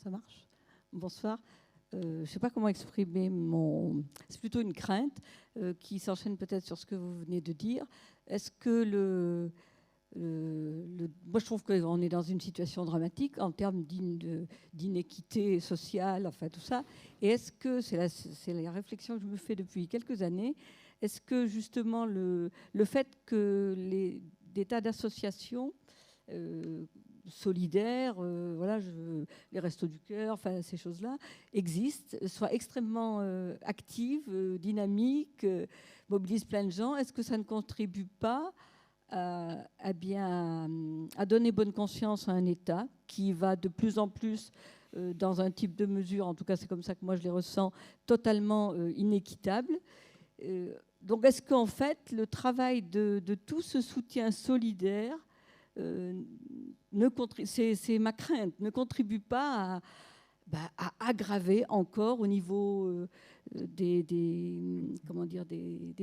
Ça marche? Bonsoir. Je ne sais pas comment exprimer mon... C'est plutôt une crainte qui s'enchaîne peut-être sur ce que vous venez de dire. Est-ce que moi, je trouve qu'on est dans une situation dramatique en termes d'inéquité sociale, enfin tout ça. Et est-ce que, c'est la réflexion que je me fais depuis quelques années, est-ce que justement le fait que des tas d'associations solidaires, voilà, les Restos du Cœur, enfin ces choses-là, existent, soient extrêmement actives, dynamiques, mobilisent plein de gens, est-ce que ça ne contribue pas à donner bonne conscience à un État qui va de plus en plus dans un type de mesure, en tout cas c'est comme ça que moi je les ressens, totalement inéquitable. Donc est-ce qu'en fait le travail de tout ce soutien solidaire, c'est ma crainte, ne contribue pas à aggraver encore au niveau des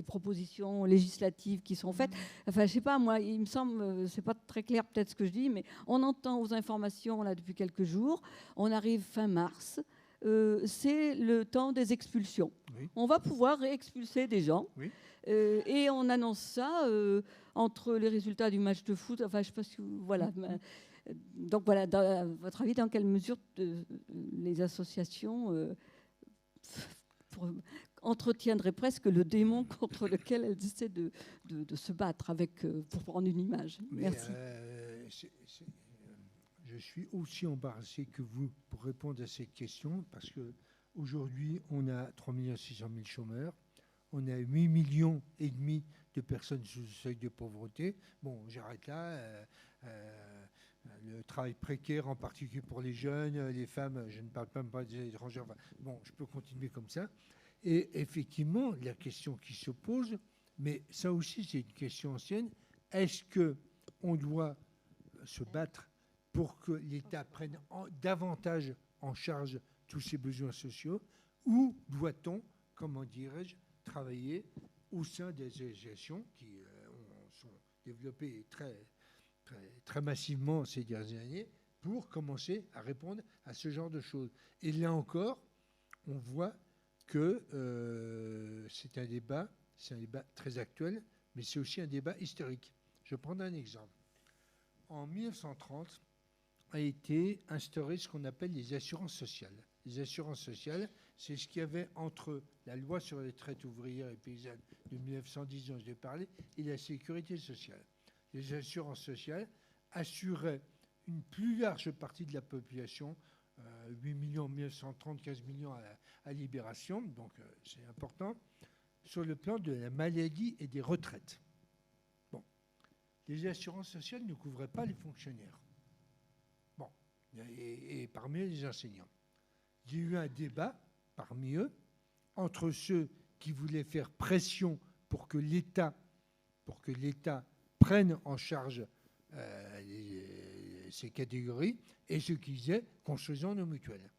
propositions législatives qui sont faites. Enfin, je sais pas, moi, il me semble, c'est pas très clair peut-être ce que je dis, mais on entend aux informations là depuis quelques jours, on arrive fin mars, c'est le temps des expulsions. Oui. On va pouvoir réexpulser des gens. Oui. Et on annonce ça entre les résultats du match de foot. Enfin, je sais pas si vous, voilà. Donc voilà, à votre avis, dans quelle mesure les associations entretiendraient presque le démon contre lequel elles essaient de se battre pour prendre une image? Merci. Je suis aussi embarrassé que vous pour répondre à cette question parce qu'aujourd'hui, on a 3 600 000 chômeurs. On a 8,5 millions de personnes sous le seuil de pauvreté. Bon, j'arrête là. Le travail précaire, en particulier pour les jeunes, les femmes, je ne parle même pas des étrangers. Enfin, bon, je peux continuer comme ça. Et effectivement, la question qui se pose, mais ça aussi, c'est une question ancienne, est-ce qu'on doit se battre pour que l'État prenne davantage en charge tous ses besoins sociaux, ou doit-on, comment dirais-je, travailler au sein des associations qui sont développées très massivement ces dernières années pour commencer à répondre à ce genre de choses. Et là encore, on voit que c'est un débat très actuel, mais c'est aussi un débat historique. Je vais prendre un exemple. En 1930 a été instauré ce qu'on appelle les assurances sociales. Les assurances sociales, c'est ce qu'il y avait entre la loi sur les retraites ouvrières et paysannes de 1910 dont je vais parler et la sécurité sociale. Les assurances sociales assuraient une plus large partie de la population, 8 millions en 1930, 15 millions à Libération, donc c'est important, sur le plan de la maladie et des retraites. Bon, les assurances sociales ne couvraient pas les fonctionnaires. Bon, et parmi eux, les enseignants. Il y a eu un débat parmi eux entre ceux qui voulaient faire pression pour que l'État prenne en charge ces catégories et ceux qui disaient construisons nos mutuelles.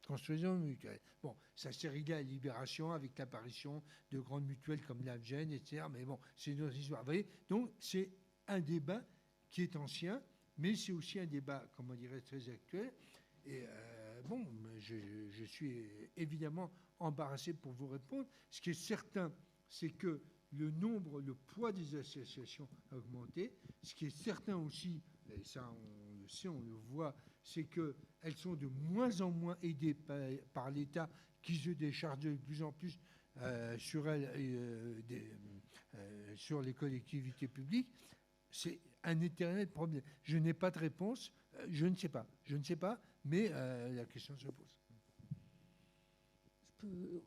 Construisons nos mutuelles. Bon, ça s'est réglé à Libération avec l'apparition de grandes mutuelles comme l'Algène, etc. Mais bon, c'est une autre histoire. Vous voyez, donc c'est un débat qui est ancien, mais c'est aussi un débat, comment dirais-je, très actuel. Et bon, je suis évidemment embarrassé pour vous répondre. Ce qui est certain, c'est que le poids des associations a augmenté. Ce qui est certain aussi, et ça on le sait, on le voit, c'est qu'elles sont de moins en moins aidées par l'État qui se décharge de plus en plus sur elles, sur les collectivités publiques. C'est un éternel problème. Je n'ai pas de réponse. Je ne sais pas, mais la question se pose.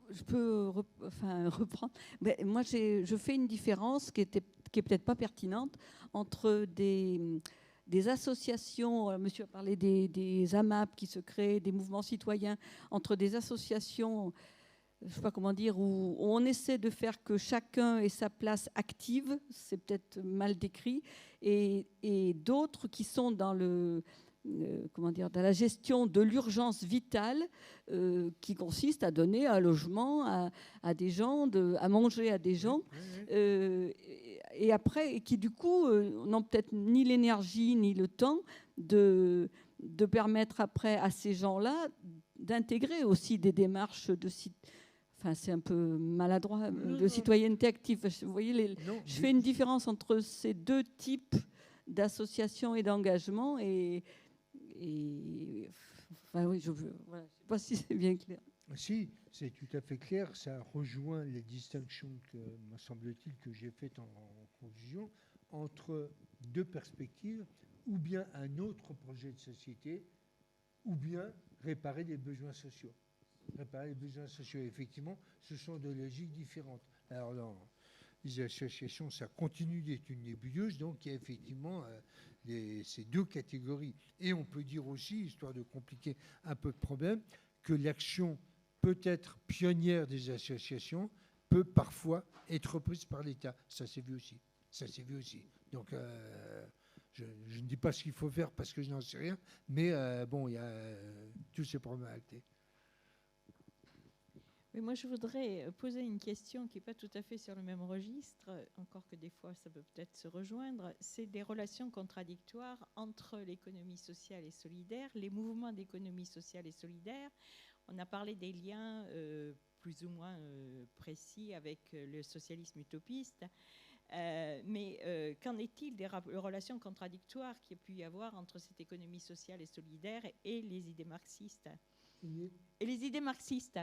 Je peux reprendre. Mais moi, je fais une différence qui est peut-être pas pertinente entre des associations. Monsieur a parlé des AMAP qui se créent, des mouvements citoyens, entre des associations, je ne sais pas comment dire, où on essaie de faire que chacun ait sa place active. C'est peut-être mal décrit, et d'autres qui sont dans dans la gestion de l'urgence vitale qui consiste à donner un logement à des gens, à manger à des gens, et après, qui du coup n'ont peut-être ni l'énergie ni le temps de de permettre après à ces gens-là d'intégrer aussi des démarches de enfin c'est un peu maladroit, de citoyenneté active. Vous voyez, je fais une différence entre ces deux types d'associations et d'engagement enfin oui, voilà, je ne sais pas si c'est bien clair. Si, c'est tout à fait clair. Ça rejoint les distinctions que, me semble-t-il, que j'ai faites en conclusion entre deux perspectives, ou bien un autre projet de société, ou bien réparer les besoins sociaux. Réparer les besoins sociaux, effectivement, ce sont deux logiques différentes. Alors, dans les associations, ça continue d'être une nébuleuse, donc il y a effectivement ces deux catégories. Et on peut dire aussi, histoire de compliquer un peu le problème, que l'action peut-être pionnière des associations peut parfois être reprise par l'État. Ça s'est vu aussi. Ça s'est vu aussi. Donc, je ne dis pas ce qu'il faut faire parce que je n'en sais rien, mais bon, il y a tous ces problèmes à acter. Mais moi, je voudrais poser une question qui n'est pas tout à fait sur le même registre, encore que des fois, ça peut peut-être se rejoindre. C'est des relations contradictoires entre l'économie sociale et solidaire, les mouvements d'économie sociale et solidaire. On a parlé des liens plus ou moins précis avec le socialisme utopiste. Mais qu'en est-il des relations contradictoires qu'il y a pu y avoir entre cette économie sociale et solidaire et les idées marxistes ? Et les idées marxistes ?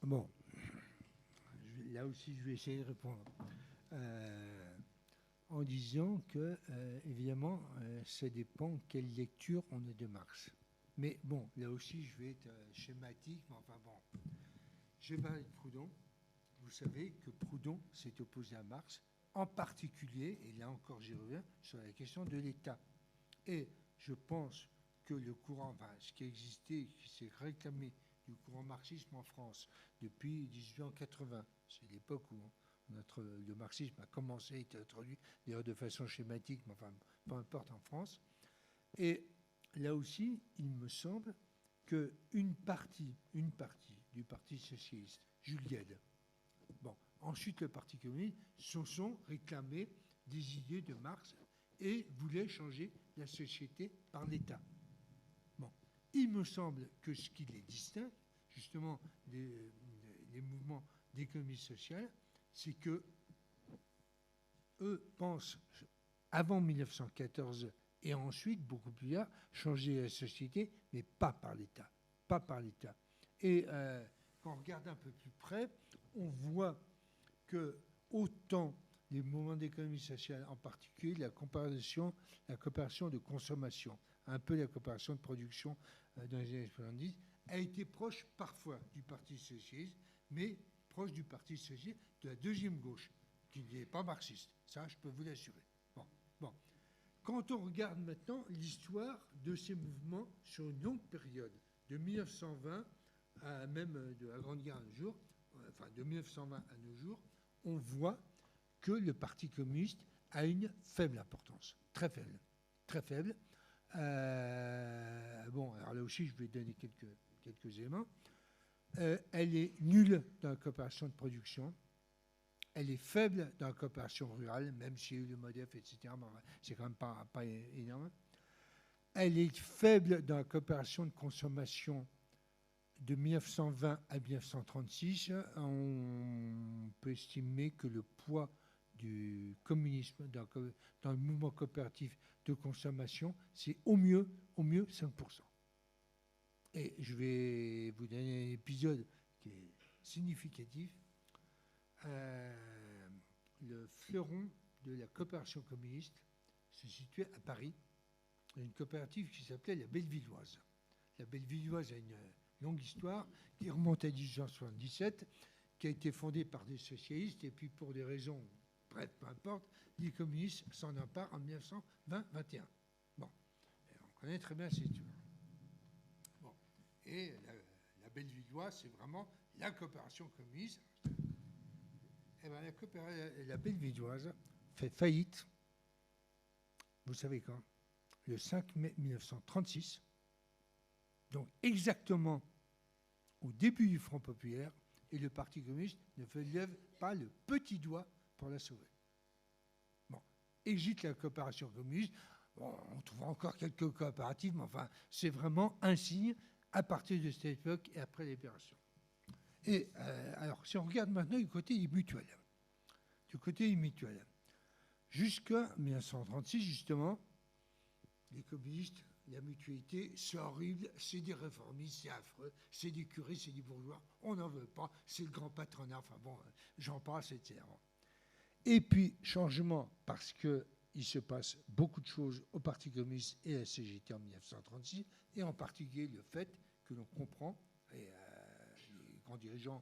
Bon, là aussi, je vais essayer de répondre en disant que, évidemment, ça dépend quelle lecture on a de Marx. Mais bon, là aussi, je vais être schématique, mais enfin bon. Je vais parler de Proudhon. Vous savez que Proudhon s'est opposé à Marx, en particulier, et là encore j'y reviens, sur la question de l'État. Et je pense que le courant, enfin, ce qui existait, qui s'est réclamé du courant marxisme en France depuis 1880, c'est l'époque où le marxisme a commencé à être introduit, d'ailleurs de façon schématique, mais enfin, peu importe, en France. Et là aussi, il me semble qu'une partie du Parti socialiste, Jules Guesde, bon, ensuite le Parti communiste, se sont réclamés des idées de Marx et voulaient changer la société par l'État. Bon, il me semble que ce qui les distingue, justement, des mouvements d'économie sociale, c'est que eux pensent, avant 1914 et ensuite, beaucoup plus tard, changer la société, mais pas par l'État. Pas par l'État. Et quand on regarde un peu plus près, on voit que autant les mouvements d'économie sociale, en particulier la coopération de consommation, un peu la coopération de production dans les années 70, a été proche parfois du Parti socialiste, mais proche du Parti socialiste de la deuxième gauche, qui n'est pas marxiste. Ça, je peux vous l'assurer. Bon. Quand on regarde maintenant l'histoire de ces mouvements sur une longue période, de 1920 à même de la Grande Guerre à nos jours, enfin de 1920 à nos jours, on voit que le Parti communiste a une faible importance, très faible, très faible. Bon, alors là aussi, je vais donner quelques éléments. Elle est nulle dans la coopération de production. Elle est faible dans la coopération rurale, même s'il y a eu le MODEF, etc. C'est quand même pas énorme. Elle est faible dans la coopération de consommation de 1920 à 1936. On peut estimer que le poids du communisme dans le mouvement coopératif de consommation, c'est au mieux 5%. Et je vais vous donner un épisode qui est significatif. Le fleuron de la coopération communiste se situait à Paris, dans une coopérative qui s'appelait la Bellevilloise. La Bellevilloise a une longue histoire qui remonte à 1877, qui a été fondée par des socialistes, et puis pour des raisons, bref, peu importe, les communistes s'en emparent en 1920-21. Bon, et on connaît très bien cette histoire. Bon, et la Bellevilloise, c'est vraiment la coopération communiste. Eh bien, la Bellevilloise fait faillite, vous savez quand ? Le 5 mai 1936, donc exactement au début du Front populaire, Et le Parti communiste ne lève pas le petit doigt pour la sauver. Bon, hésite la coopération communiste. Bon, on trouvera encore quelques coopératives, mais enfin, c'est vraiment un signe à partir de cette époque et après l'opération. Et alors, si on regarde maintenant du côté des mutuelles, jusqu'à 1936, justement, les communistes, la mutualité, c'est horrible, c'est des réformistes, c'est affreux, c'est des curés, c'est des bourgeois, on n'en veut pas, c'est le grand patronat, enfin bon, j'en passe, etc. Et puis, changement, parce qu'il se passe beaucoup de choses au Parti communiste et à la CGT en 1936, et en particulier le fait que l'on comprend, et les grands dirigeants,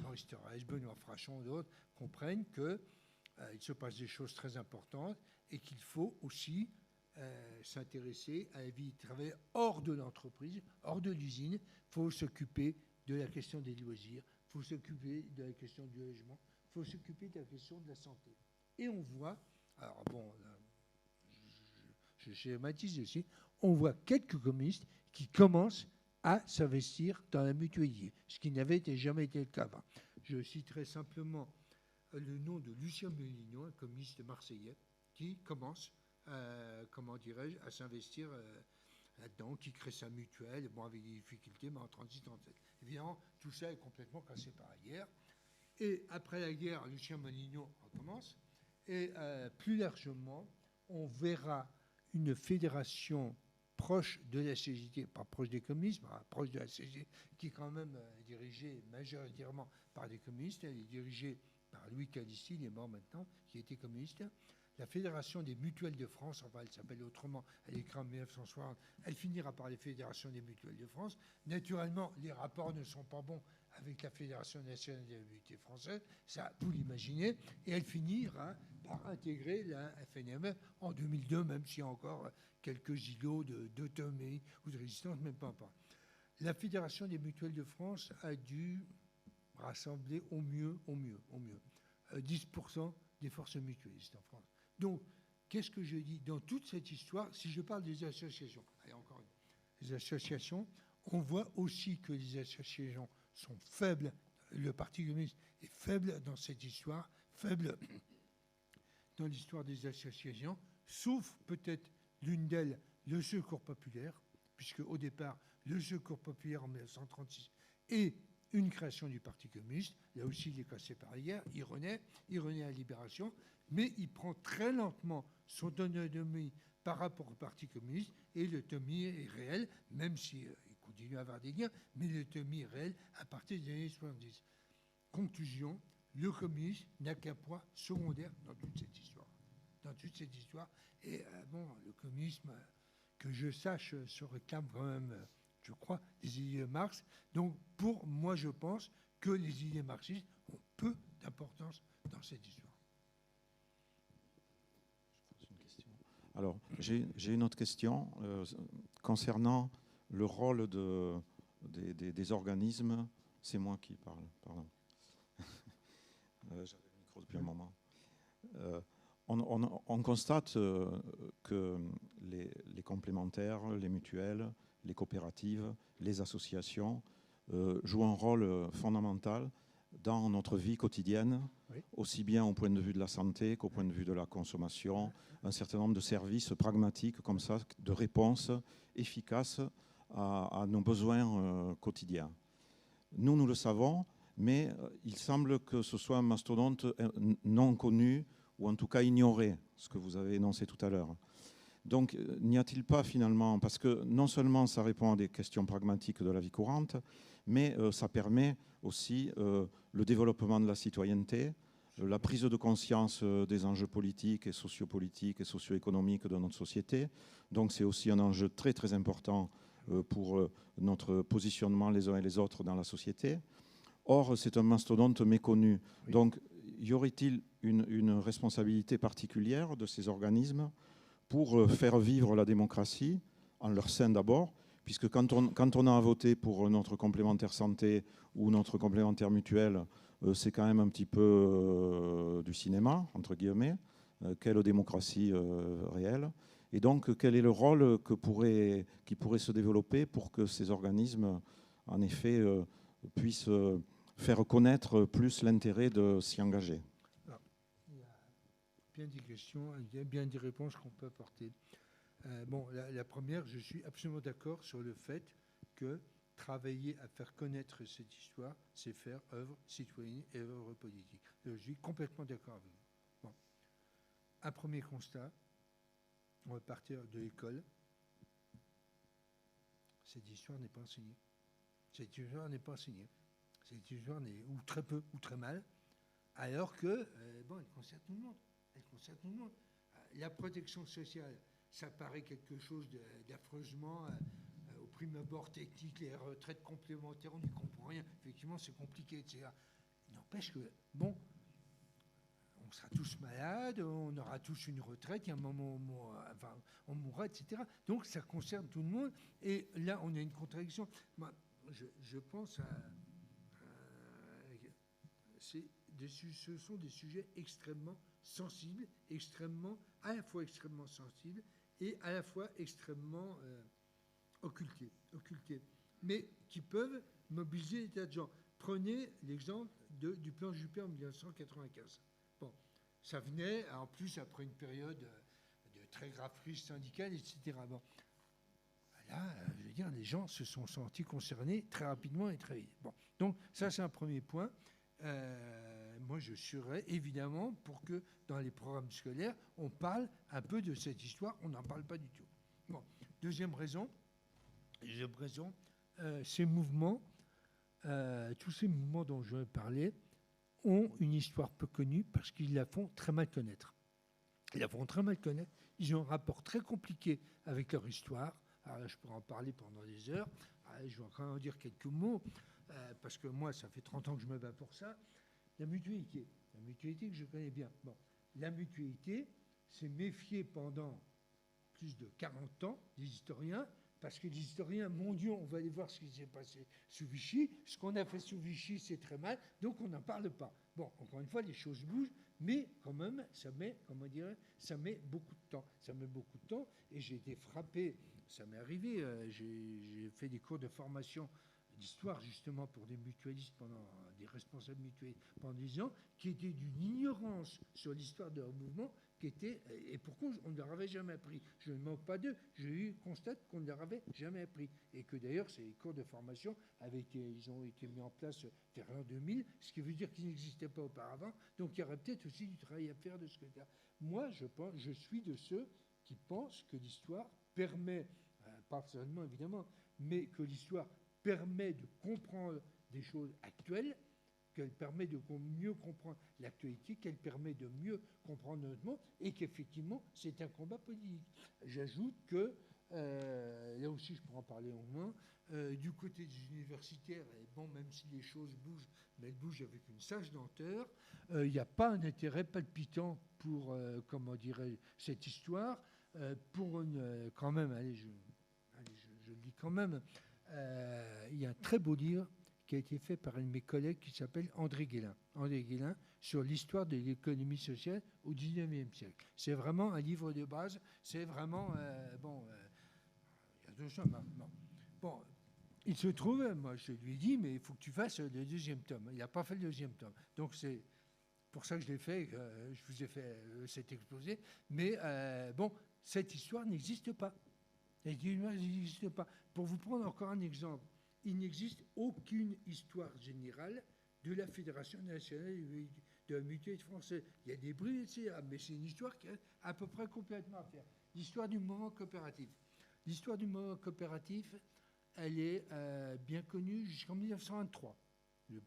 Maurice Thorez, Benoît Frachon, d'autres, comprennent qu'il se passe des choses très importantes et qu'il faut aussi s'intéresser à la vie de travail hors de l'entreprise, hors de l'usine. Il faut s'occuper de la question des loisirs, il faut s'occuper de la question du logement, il faut s'occuper de la question de la santé. Et on voit, alors bon, là, je schématise aussi, on voit quelques communistes qui commencent à s'investir dans la mutualité, ce qui n'avait jamais été le cas avant. Je citerai simplement le nom de Lucien Mélignon, un communiste marseillais, qui commence, comment dirais-je, à s'investir là-dedans, qui crée sa mutuelle, bon, avec des difficultés, mais en 36-37. Évidemment, tout ça est complètement cassé par la guerre. Et après la guerre, Lucien Mélignon recommence. Et plus largement, on verra une fédération proche de la CGT, pas proche des communistes, mais proche de la CGT, qui est quand même dirigée majoritairement par des communistes. Elle est dirigée par Louis Calisti, il est mort maintenant, qui était communiste. La Fédération des mutuelles de France, enfin elle s'appelle autrement, elle est créée en 1960, elle finira par les Fédérations des mutuelles de France. Naturellement, les rapports ne sont pas bons avec la Fédération nationale des mutuelles françaises, ça vous l'imaginez, et elle finira par intégrer la FNMF en 2002, même s'il y a encore quelques îlots d'autonomie ou de résistance, même pas. La Fédération des mutuelles de France a dû rassembler au mieux 10% des forces mutualistes en France. Donc, qu'est-ce que je dis dans toute cette histoire? Si je parle des associations, allez, encore une, les associations, on voit aussi que les associations sont faibles. Le Parti communiste est faible dans cette histoire, faible dans l'histoire des associations, sauf peut-être l'une d'elles, le Secours populaire, puisque au départ, le Secours populaire en 1936 est une création du Parti communiste. Là aussi, il est cassé par la guerre. Il renaît à la Libération, mais il prend très lentement son autonomie par rapport au Parti communiste, et l'autonomie est réelle, même s'il continue à avoir des liens, mais l'autonomie est réelle à partir des années 70. Conclusion, le communisme n'a qu'un poids secondaire dans toute cette histoire. Et bon, le communisme, que je sache, se réclame quand même, je crois, des idées de Marx. Donc, pour moi, je pense que les idées marxistes ont peu d'importance dans cette histoire. Alors, j'ai une autre question concernant le rôle des organismes. C'est moi qui parle, pardon. J'avais le micro depuis un moment. On constate que les complémentaires, les mutuelles, les coopératives, les associations jouent un rôle fondamental dans notre vie quotidienne, oui, aussi bien au point de vue de la santé qu'au point de vue de la consommation, un certain nombre de services pragmatiques comme ça, de réponses efficaces à nos besoins quotidiens. Nous le savons, mais il semble que ce soit un mastodonte non connu, ou en tout cas ignorer, ce que vous avez énoncé tout à l'heure. Donc, n'y a-t-il pas finalement, parce que non seulement ça répond à des questions pragmatiques de la vie courante, mais ça permet aussi le développement de la citoyenneté, la prise de conscience des enjeux politiques et sociopolitiques et socio-économiques de notre société. Donc, c'est aussi un enjeu très, très important pour notre positionnement les uns et les autres dans la société. Or, c'est un mastodonte méconnu. Oui. Donc, y aurait-il une responsabilité particulière de ces organismes pour faire vivre la démocratie en leur sein d'abord, puisque quand on a voté pour notre complémentaire santé ou notre complémentaire mutuel, c'est quand même un petit peu du cinéma, entre guillemets. Quelle démocratie réelle? Et donc, quel est le rôle qui pourrait se développer pour que ces organismes, en effet, puissent faire connaître plus l'intérêt de s'y engager. Alors, il y a bien des questions, il y a bien des réponses qu'on peut apporter. Bon, la première, je suis absolument d'accord sur le fait que travailler à faire connaître cette histoire, c'est faire œuvre citoyenne et œuvre politique. Je suis complètement d'accord avec vous. Bon. Un premier constat, on va partir de l'école. Cette histoire n'est pas enseignée. Cette histoire n'est pas enseignée. Cette histoire n'est ou très peu ou très mal, alors que, bon, elle concerne tout le monde. Elle concerne tout le monde. La protection sociale, ça paraît quelque chose d'affreusement au prime abord technique, les retraites complémentaires, on n'y comprend rien. Effectivement, c'est compliqué, etc. Il n'empêche que, bon, on sera tous malades, on aura tous une retraite, il y a un moment où on mourra, etc. Donc, ça concerne tout le monde. Et là, on a une contradiction. Moi, je pense ce sont des sujets extrêmement sensibles, à la fois extrêmement sensibles et à la fois extrêmement occultés, mais qui peuvent mobiliser des tas de gens. Prenez l'exemple du plan Juppé en 1995. Bon, ça venait en plus après une période de très grave crise syndicale, etc. Bon, là, je veux dire, les gens se sont sentis concernés très rapidement et très vite. Bon, donc ça, c'est un premier point. Moi, je serais évidemment pour que dans les programmes scolaires, on parle un peu de cette histoire. On n'en parle pas du tout. Bon, deuxième raison, ces mouvements, tous ces mouvements dont je vais parler, ont une histoire peu connue parce qu'ils la font très mal connaître. Ils la font très mal connaître. Ils ont un rapport très compliqué avec leur histoire. Alors là, je pourrais en parler pendant des heures. Je vais quand même en dire quelques mots, parce que moi, ça fait 30 ans que je me bats pour ça. La mutualité que je connais bien. Bon, la mutualité s'est méfiée pendant plus de 40 ans des historiens, parce que les historiens mondiaux, on va aller voir ce qui s'est passé sous Vichy. Ce qu'on a fait sous Vichy, c'est très mal, donc on n'en parle pas. Bon, encore une fois, les choses bougent, mais quand même, ça met beaucoup de temps. Ça met beaucoup de temps, et j'ai été frappé, ça m'est arrivé, j'ai fait des cours de formation d'histoire justement pour des mutualistes, des responsables mutualistes pendant 10 ans, qui étaient d'une ignorance sur l'histoire de leur mouvement, et pourquoi on ne leur avait jamais appris. Je ne manque pas d'eux, constate qu'on ne leur avait jamais appris. Et que d'ailleurs, ces cours de formation ils ont été mis en place vers l'an 2000, ce qui veut dire qu'ils n'existaient pas auparavant. Donc il y aurait peut-être aussi du travail à faire de ce côté-là. Moi, je suis de ceux qui pensent que l'histoire permet, pas seulement évidemment, mais que l'histoire permet de comprendre des choses actuelles, qu'elle permet de mieux comprendre l'actualité, qu'elle permet de mieux comprendre notre monde, et qu'effectivement, c'est un combat politique. J'ajoute que, là aussi je pourrais en parler au moins, du côté des universitaires, bon, même si les choses bougent, mais elles bougent avec une sage lenteur, il n'y a pas un intérêt palpitant pour, cette histoire, pour quand même, je le dis quand même, il y a un très beau livre qui a été fait par un de mes collègues qui s'appelle André Guélin, sur l'histoire de l'économie sociale au XIXe siècle. C'est vraiment un livre de base, c'est vraiment... il y a deux choses. Bon, il se trouve, moi je lui ai dit, mais il faut que tu fasses le deuxième tome. Il n'a pas fait le deuxième tome. Donc c'est pour ça que je l'ai fait, je vous ai fait cet exposé. Mais bon, cette histoire n'existe pas. Cette histoire n'existe pas. Pour vous prendre encore un exemple, il n'existe aucune histoire générale de la Fédération nationale de la mutualité française. Il y a des bruits, etc., mais c'est une histoire qui est à peu près complètement à faire. L'histoire du mouvement coopératif. L'histoire du mouvement coopératif, elle est bien connue jusqu'en 1923.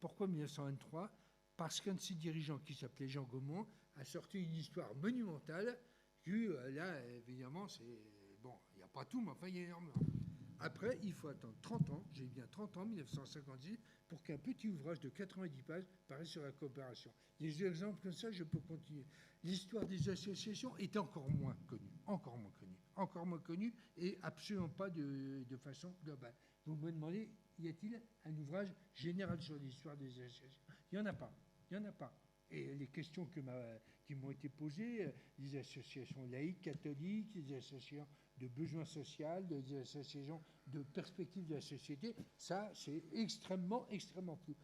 Pourquoi 1923 ? Parce qu'un de ses dirigeants, qui s'appelait Jean Gaumont, a sorti une histoire monumentale, qui, là, évidemment, bon, il n'y a pas tout, mais enfin, il y a énormément. Après, il faut attendre 30 ans, j'ai bien 30 ans, 1956, pour qu'un petit ouvrage de 90 pages paraisse sur la coopération. Des exemples comme ça, je peux continuer. L'histoire des associations est encore moins connue, et absolument pas de façon globale. Vous me demandez, y a-t-il un ouvrage général sur l'histoire des associations ? Il n'y en a pas. Et les questions qui m'ont été posées, des associations laïques, catholiques, des associations de besoins sociaux, des associations de perspectives de la société, ça, c'est extrêmement, extrêmement flou.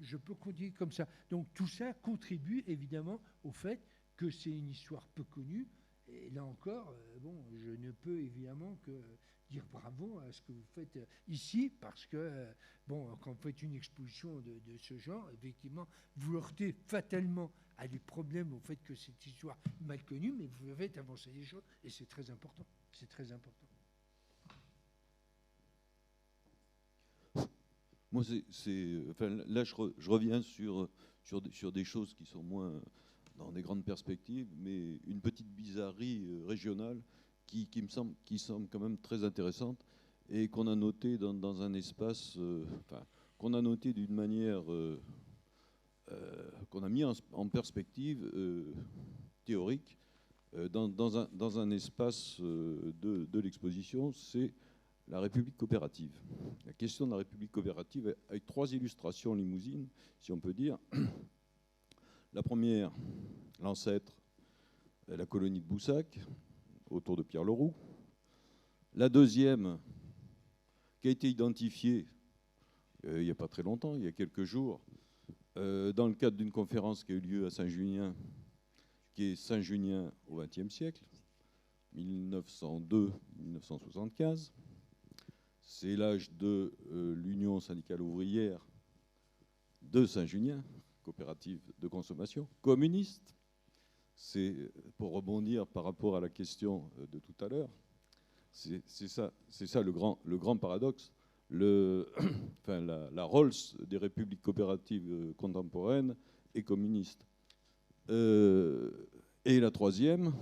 Je peux continuer comme ça. Donc tout ça contribue évidemment au fait que c'est une histoire peu connue. Et là encore, bon, je ne peux évidemment que dire bravo à ce que vous faites ici, parce que, bon, quand vous faites une exposition de ce genre, effectivement, vous heurtez fatalement à des problèmes au fait que cette histoire est mal connue, mais vous faites avancer les choses, et c'est très important. C'est très important. Moi, enfin, là, je reviens sur des choses qui sont moins dans des grandes perspectives, mais une petite bizarrerie régionale qui semble quand même très intéressante et qu'on a noté dans un espace, enfin, qu'on a noté d'une manière, qu'on a mis en perspective théorique dans un espace de l'exposition, c'est la République coopérative. La question de la République coopérative avec 3 illustrations limousines, si on peut dire. La première, l'ancêtre, la colonie de Boussac, autour de Pierre Leroux. La deuxième, qui a été identifiée il n'y a pas très longtemps, il y a quelques jours, dans le cadre d'une conférence qui a eu lieu à Saint-Junien, qui est Saint-Junien au XXe siècle, 1902-1975. C'est l'âge de l'Union syndicale ouvrière de Saint-Junien, coopérative de consommation, communiste. C'est, pour rebondir par rapport à la question de tout à l'heure, c'est ça le grand paradoxe. Enfin, la Rolls des républiques coopératives contemporaines est communiste. Et la troisième,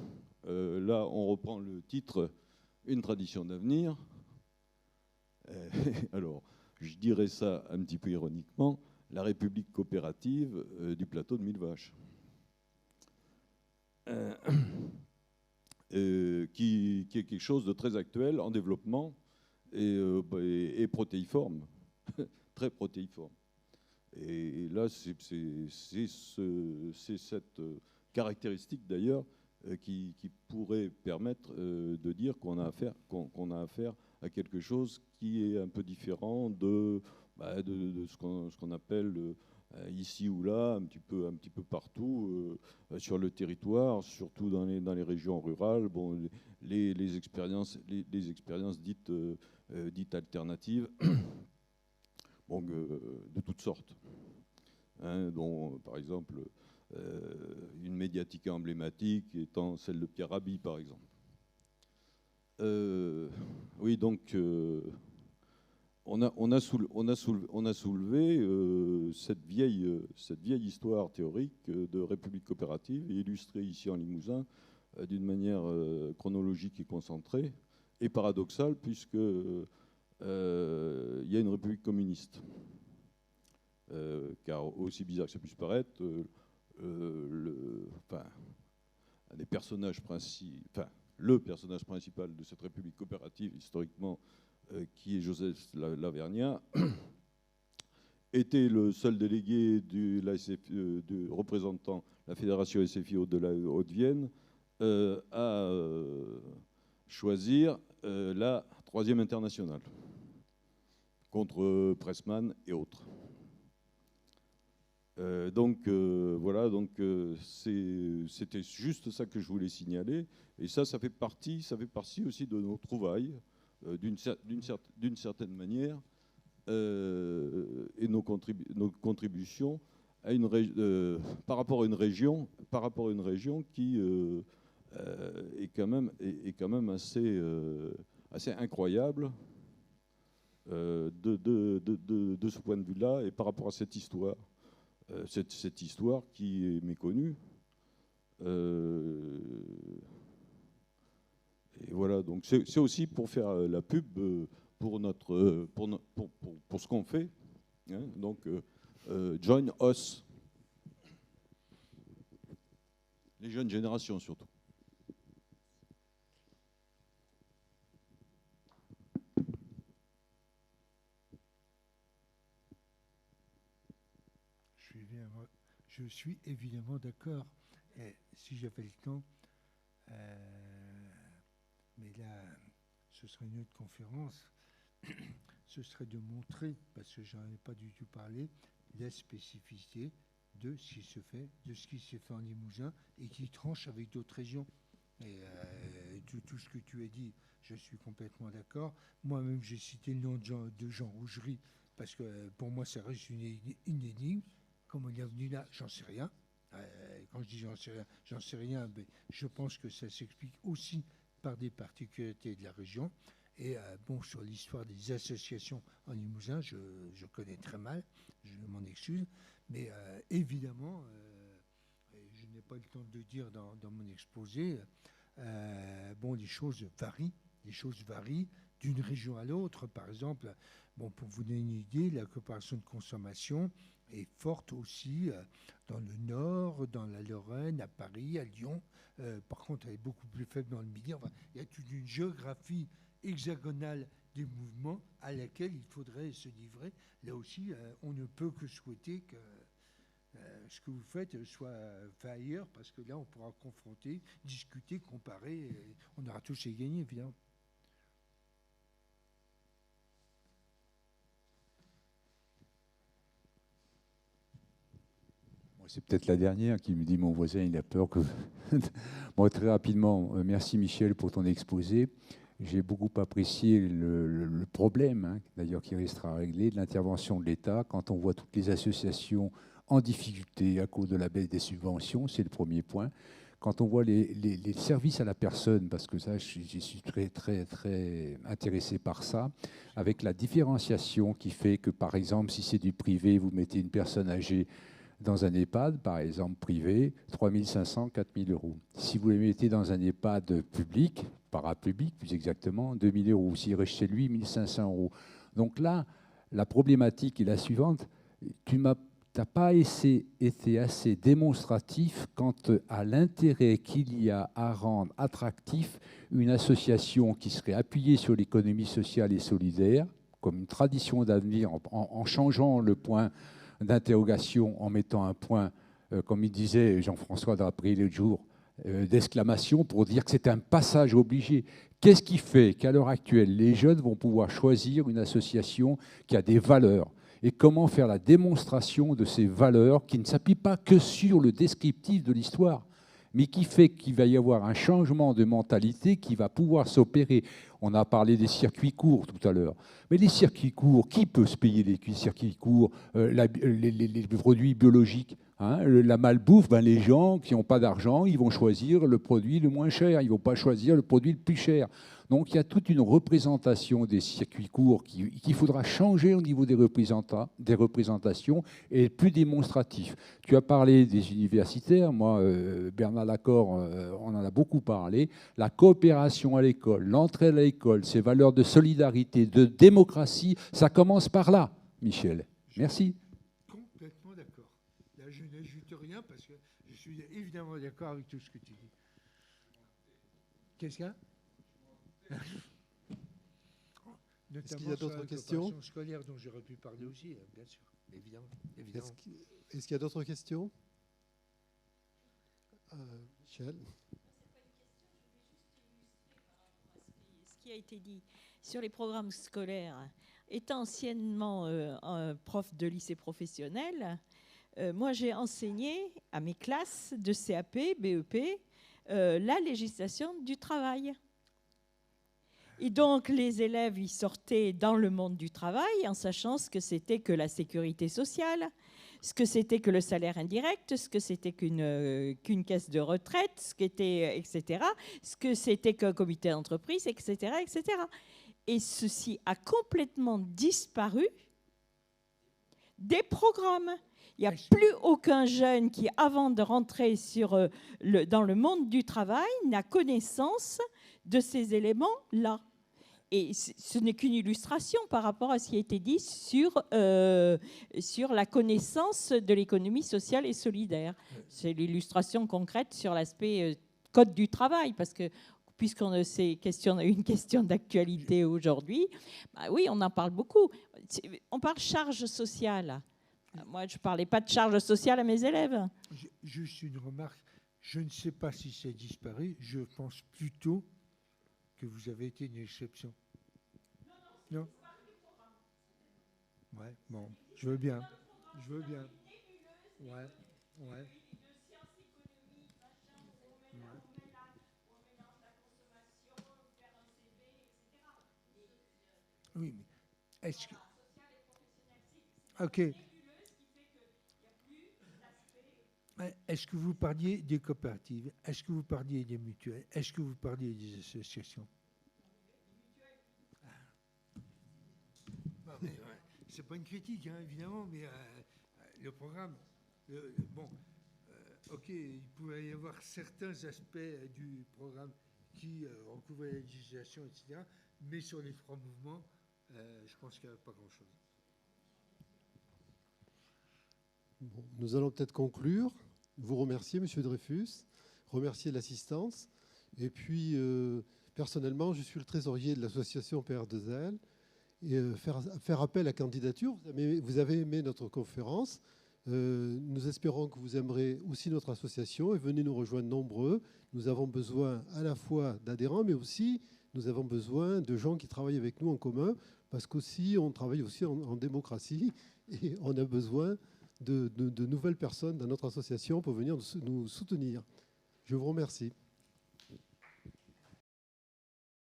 là on reprend le titre « Une tradition d'avenir ». Alors, je dirais ça un petit peu ironiquement, la République coopérative du plateau de Millevaches, qui est quelque chose de très actuel, en développement et protéiforme, très protéiforme. Et là, c'est cette caractéristique d'ailleurs qui pourrait permettre de dire qu'on a affaire à quelque chose qui est un peu différent de ce qu'on appelle ici ou là, un petit peu partout sur le territoire, surtout dans les régions rurales. Bon, les expériences dites alternatives, bon, de toutes sortes, hein, dont par exemple une médiatique emblématique étant celle de Pierre Rabhi, par exemple. Oui, donc on a soulevé cette vieille histoire théorique de République coopérative, illustrée ici en Limousin d'une manière chronologique et concentrée, et paradoxale, puisque il y a une République communiste. Car aussi bizarre que ça puisse paraître, un des personnages le personnage principal de cette République coopérative, historiquement, qui est Joseph Lavergnat, était le seul délégué représentant la Fédération SFIO de la Haute-Vienne à choisir la 3e internationale contre Pressman et autres. Voilà, c'était juste ça que je voulais signaler, et ça fait partie aussi de nos trouvailles, d'une certaine manière, et nos contributions à par rapport à une région qui est quand même assez incroyable de ce point de vue-là, et par rapport à cette histoire. Cette histoire qui est méconnue. Et voilà, donc c'est aussi pour faire la pub pour ce qu'on fait. Hein, donc, join us. Les jeunes générations surtout. Je suis évidemment d'accord. Si j'avais le temps, mais là, ce serait une autre conférence, ce serait de montrer, parce que je n'en ai pas du tout parlé, la spécificité de ce qui se fait, de ce qui s'est fait en Limousin et qui tranche avec d'autres régions. Et tout ce que tu as dit, je suis complètement d'accord. Moi-même, j'ai cité le nom de Jean Rougerie, parce que pour moi, ça reste une énigme. Comment il est venu là, j'en sais rien. Quand je dis j'en sais rien, mais je pense que ça s'explique aussi par des particularités de la région. Et bon, sur l'histoire des associations en Limousin, je connais très mal, je m'en excuse, mais évidemment, je n'ai pas eu le temps de le dire dans mon exposé, bon, les choses varient d'une région à l'autre. Par exemple, bon, pour vous donner une idée, la coopération de consommation est forte aussi dans le Nord, dans la Lorraine, à Paris, à Lyon. Par contre, elle est beaucoup plus faible dans le Midi. Enfin, il y a toute une géographie hexagonale des mouvements à laquelle il faudrait se livrer. Là aussi, on ne peut que souhaiter que ce que vous faites soit fait ailleurs, parce que là, on pourra confronter, discuter, comparer. Et on aura tous à y gagner, évidemment. C'est peut-être la dernière qui me dit mon voisin, il a peur que... Bon, très rapidement, merci Michel pour ton exposé. J'ai beaucoup apprécié le problème, hein, d'ailleurs qui restera réglé, de l'intervention de l'État. Quand on voit toutes les associations en difficulté à cause de la baisse des subventions, c'est le premier point. Quand on voit les services à la personne, parce que ça, je suis très, très, très intéressé par ça, avec la différenciation qui fait que, par exemple, si c'est du privé, vous mettez une personne âgée dans un EHPAD, par exemple privé, 3 500, 4 000 euros. Si vous les mettez dans un EHPAD public, parapublic plus exactement, 2 000 euros. S'il reste chez lui, 1 500 euros. Donc là, la problématique est la suivante. Tu n'as pas été assez démonstratif quant à l'intérêt qu'il y a à rendre attractif une association qui serait appuyée sur l'économie sociale et solidaire, comme une tradition d'avenir, en changeant le point d'interrogation, en mettant un point, comme il disait Jean-François Drapery l'autre jour, d'exclamation pour dire que c'est un passage obligé. Qu'est-ce qui fait qu'à l'heure actuelle, les jeunes vont pouvoir choisir une association qui a des valeurs? Et comment faire la démonstration de ces valeurs qui ne s'appuient pas que sur le descriptif de l'histoire, mais qui fait qu'il va y avoir un changement de mentalité qui va pouvoir s'opérer. On a parlé des circuits courts tout à l'heure. Mais les circuits courts, qui peut se payer les circuits courts, les produits biologiques, hein, la malbouffe, ben les gens qui n'ont pas d'argent, ils vont choisir le produit le moins cher, ils ne vont pas choisir le produit le plus cher. Donc il y a toute une représentation des circuits courts qu'il faudra changer au niveau des représentations et être plus démonstratif. Tu as parlé des universitaires, moi, Bernard Lacor, on en a beaucoup parlé. La coopération à l'école, l'entraide à l'école, ces valeurs de solidarité, de démocratie, ça commence par là, Michel. Merci. Complètement d'accord. Là, je n'ajoute rien parce que je suis évidemment d'accord avec tout ce que tu dis. Qu'est-ce qu'il y a? Est-ce qu'il y a d'autres questions scolaire dont j'aurais pu parler aussi, bien sûr, évidemment. Est-ce qu'il y a d'autres questions? Michel? Ce qui a été dit sur les programmes scolaires, étant anciennement prof de lycée professionnel, moi j'ai enseigné à mes classes de CAP, BEP, la législation du travail. Et donc, les élèves, ils sortaient dans le monde du travail en sachant ce que c'était que la sécurité sociale, ce que c'était que le salaire indirect, ce que c'était qu'une caisse de retraite, ce qu'était, etc., ce que c'était qu'un comité d'entreprise, etc., etc. Et ceci a complètement disparu des programmes. Il n'y a plus aucun jeune qui, avant de rentrer dans le monde du travail, n'a connaissance de ces éléments-là. Et ce n'est qu'une illustration par rapport à ce qui a été dit sur la connaissance de l'économie sociale et solidaire. C'est l'illustration concrète sur l'aspect code du travail, parce que puisqu'on a une question d'actualité aujourd'hui, bah oui, on en parle beaucoup. On parle charge sociale. Moi, je ne parlais pas de charge sociale à mes élèves. Juste une remarque. Je ne sais pas si c'est disparu. Je pense plutôt que vous avez été une exception. Non. Ouais, bon, je veux bien. Je veux bien. Ouais, ouais. Oui, mais est-ce que... Ok. Est-ce que vous parliez des coopératives? Est-ce que vous parliez des mutuelles? Est-ce que vous parliez des associations? C'est pas une critique, hein, évidemment, mais le programme, bon, ok, il pouvait y avoir certains aspects du programme qui recouvraient la législation, etc., mais sur les trois mouvements, je pense qu'il n'y a pas grand-chose. Bon, nous allons peut-être conclure. Vous remercier, Monsieur Dreyfus, remercier l'assistance. Et puis, personnellement, je suis le trésorier de l'association PR2L. Et faire appel à candidature. Vous avez aimé notre conférence. Nous espérons que vous aimerez aussi notre association et venez nous rejoindre nombreux. Nous avons besoin à la fois d'adhérents, mais aussi nous avons besoin de gens qui travaillent avec nous en commun, parce qu'aussi on travaille aussi en démocratie et on a besoin de nouvelles personnes dans notre association pour venir nous soutenir. Je vous remercie.